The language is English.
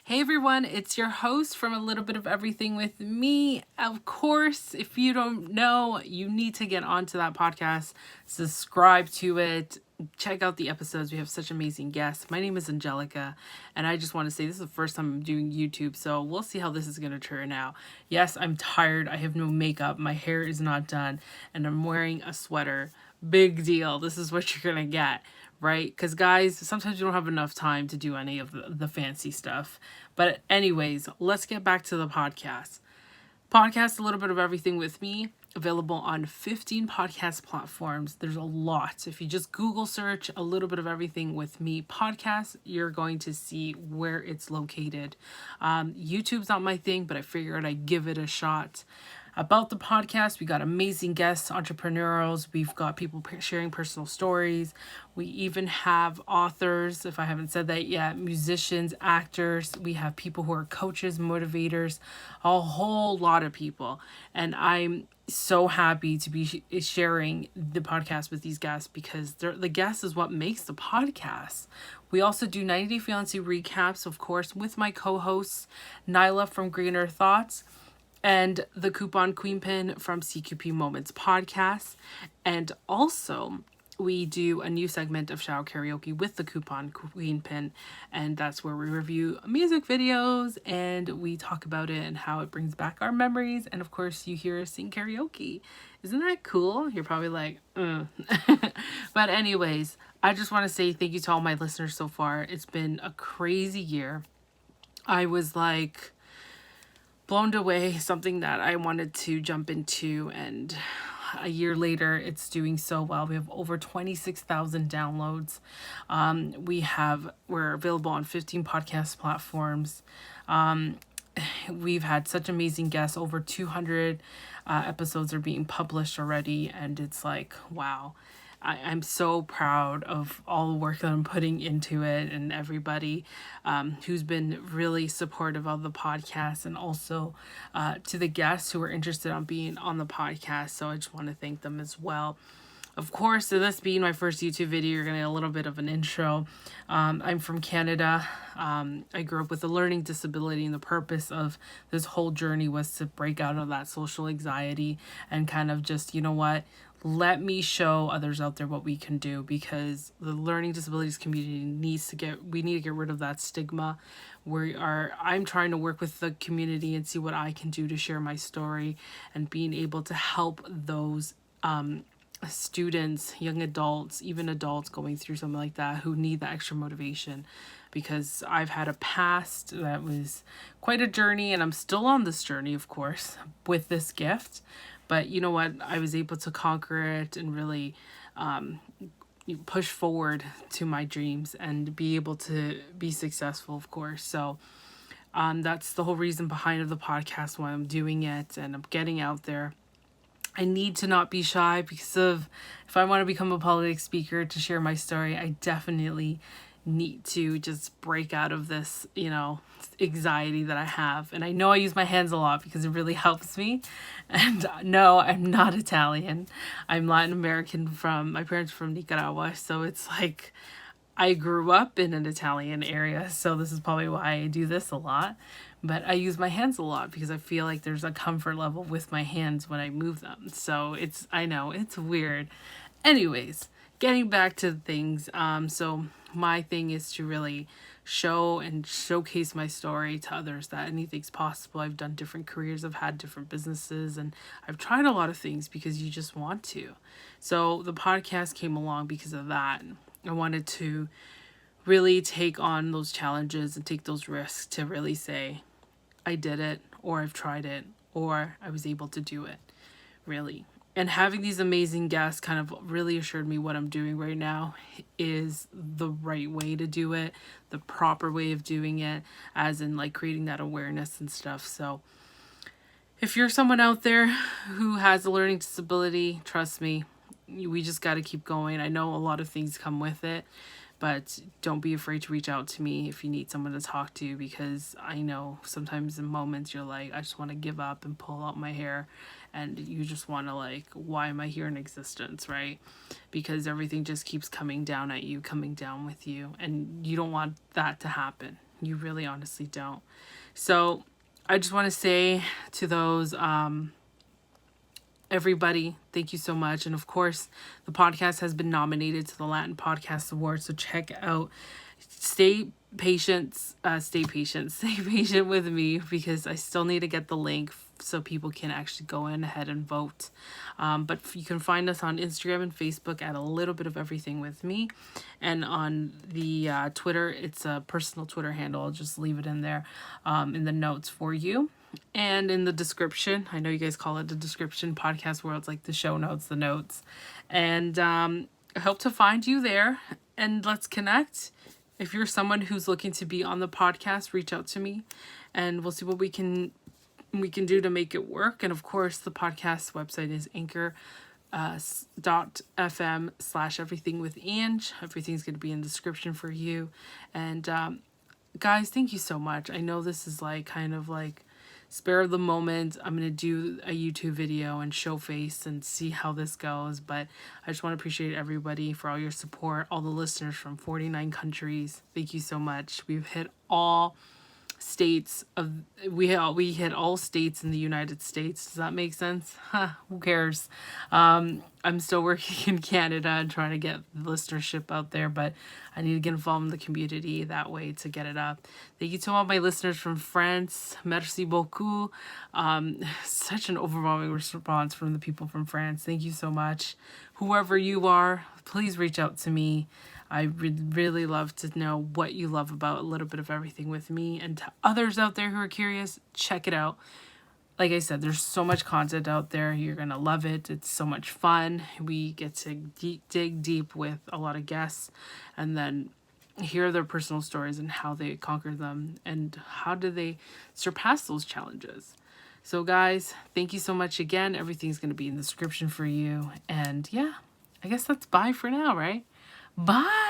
Hey everyone, it's your host from A Little Bit of Everything with me. Of course, if you don't know, you need to get onto that podcast, subscribe to it, check out the episodes. We have such amazing guests. My name is Angelica, and I just want to say this is the first time I'm doing YouTube, so we'll see how this is going to turn out. Yes, I'm tired. I have no makeup. My hair is not done, and I'm wearing a sweater. Big deal. This is what you're going to get. Right? Because guys, sometimes you don't have enough time to do any of the fancy stuff. But anyways, let's get back to the podcast. Podcast A Little Bit of Everything with me, available on 15 podcast platforms. There's a lot. If you just Google search A Little Bit of Everything with me podcast, you're going to see where it's located. YouTube's not my thing, but I figured I'd give it a shot. About the podcast, we got amazing guests, entrepreneurs. We've got people sharing personal stories. We even have authors, if I haven't said that yet, musicians, actors. We have people who are coaches, motivators, a whole lot of people. And I'm so happy to be sharing the podcast with these guests because the guest is what makes the podcast. We also do 90 Day Fiancé recaps, of course, with my co-hosts, Nyla from Greener Thoughts, and the Coupon Queen Pin from CQP Moments podcast. And also, we do a new segment of Shower Karaoke with the Coupon Queen Pin. And that's where we review music videos and we talk about it and how it brings back our memories. And of course, you hear us sing karaoke. Isn't that cool? You're probably like, But anyways, I just want to say thank you to all my listeners so far. It's been a crazy year. I was like blown away, something that I wanted to jump into, and a year later it's doing so well. We have over 26,000 downloads. We're available on 15 podcast platforms. We've had such amazing guests. Over 200 episodes are being published already, and it's like, wow. I'm so proud of all the work that I'm putting into it and everybody who's been really supportive of the podcast, and also to the guests who are interested on being on the podcast. So I just want to thank them as well. Of course, so this being my first YouTube video, you're going to get a little bit of an intro. I'm from Canada. I grew up with a learning disability, and the purpose of this whole journey was to break out of that social anxiety and kind of just, you know what, let me show others out there what we can do, because the learning disabilities community we need to get rid of that stigma. I'm trying to work with the community and see what I can do to share my story and being able to help those students, young adults, even adults going through something like that who need the extra motivation, because I've had a past that was quite a journey, and I'm still on this journey, of course, with this gift. But you know what? I was able to conquer it and really push forward to my dreams and be able to be successful, of course. So that's the whole reason behind the podcast, why I'm doing it and I'm getting out there. I need to not be shy, because if I want to become a public speaker to share my story, I definitely need to just break out of this, anxiety that I have. And I know I use my hands a lot because it really helps me. And no, I'm not Italian. I'm Latin American, my parents are from Nicaragua. So it's like I grew up in an Italian area. So this is probably why I do this a lot. But I use my hands a lot because I feel like there's a comfort level with my hands when I move them. So I know it's weird. Anyways, getting back to things. So my thing is to really show and showcase my story to others, that anything's possible. I've done different careers. I've had different businesses, and I've tried a lot of things because you just want to. So the podcast came along because of that. I wanted to really take on those challenges and take those risks to really say, I did it, or I've tried it, or I was able to do it, really. And having these amazing guests kind of really assured me what I'm doing right now is the right way to do it, the proper way of doing it, as in like creating that awareness and stuff. So if you're someone out there who has a learning disability, trust me, we just got to keep going. I know a lot of things come with it, but don't be afraid to reach out to me if you need someone to talk to, because I know sometimes in moments you're like, I just want to give up and pull out my hair, and you just want to like, why am I here in existence, right? Because everything just keeps coming down at you, coming down with you, and you don't want that to happen, You really honestly don't. So I just want to say to those, everybody, thank you so much. And of course, the podcast has been nominated to the Latin Podcast Award. So check out, stay patient, stay patient with me, because I still need to get the link so people can actually go in ahead and vote. But you can find us on Instagram and Facebook at a little bit of everything with me. And on the Twitter, it's a personal Twitter handle. I'll just leave it in there in the notes for you. And in the description, I know you guys call it the description, podcast world's like the show notes, the notes. And I hope to find you there, and let's connect. If you're someone who's looking to be on the podcast, reach out to me and we'll see what we can do to make it work. And of course, the podcast website is anchor.fm/everythingwithange. Everything's going to be in the description for you. And guys, thank you so much. I know this is like kind of like spare of the moment. I'm going to do a YouTube video and show face and see how this goes. But I just want to appreciate everybody for all your support, all the listeners from 49 countries. Thank you so much. We've hit all states of we hit all states in the United States. Does that make sense? Who cares? I'm still working in Canada and trying to get listenership out there, but I need to get involved in the community that way to get it up. Thank you to all my listeners from France. Merci beaucoup. Such an overwhelming response from the people from France. Thank you so much. Whoever you are, please reach out to me. I would really love to know what you love about a little bit of everything with me. And to others out there who are curious, check it out. Like I said, there's so much content out there. You're going to love it. It's so much fun. We get to dig deep with a lot of guests and then hear their personal stories and how they conquered them and how do they surpass those challenges. So guys, thank you so much again. Everything's going to be in the description for you. And yeah, I guess that's bye for now, right? Bye.